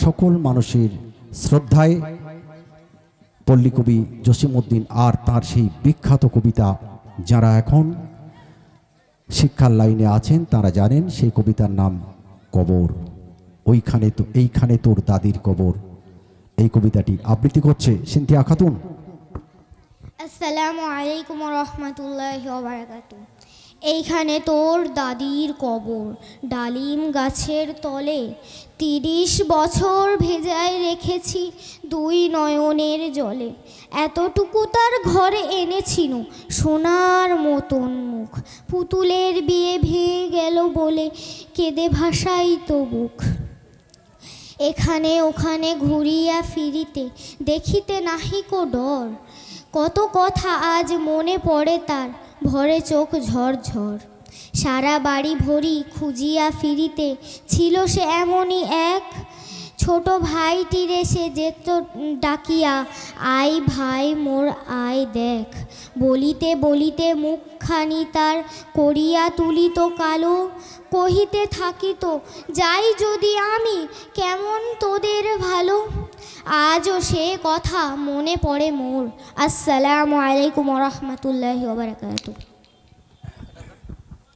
সকল মানুষের শ্রদ্ধায় পল্লী কবি জসিমউদ্দিন আর তার সেই বিখ্যাত কবিতা, যারা এখন শিক্ষার লাইনে আছেন তারা জানেন সেই কবিতার নাম কবর। এইখানে তোর দাদির কবর। এই কবিতাটি আবৃত্তি করছে সিনথিয়া খাতুন। আসসালামু আলাইকুম ওয়া রাহমাতুল্লাহি ওয়া বারাকাতুহু। এইখানে তোর দাদির কবর, ডালিম গাছের তলে ৩০ বছর ভেজায় রেখেছি দুই নয়নের জলে। এতটুকু তার ঘরে এনেছিল সোনার মতন মুখ, পুতুলের বিয়ে ভেঙে গেল বলে কেঁদে ভাসাই তো বুক। এখানে ওখানে ঘুরিয়া ফিরিতে দেখিতে নাহিকো ডর, কত কথা আজ মনে পড়ে তার, ভরে চোখ ঝরঝর। সারা বাড়ি ভরি খুঁজিয়া ফিরিতে ছিল সে এমনই এক, ছোট ভাইটিরে সে যেত ডাকিয়া, আয় ভাই মোর আয় দেখ। বলিতে বলিতে মুখখানি তার করিয়া তুলিত কালো, কহিতে থাকিত যাই যদি আমি কেমন তোদের ভালো। আজও সে কথা মনে পড়ে মোর। আসসালামু আলাইকুম ওয়া রাহমাতুল্লাহি ওয়া বারাকাতুহু।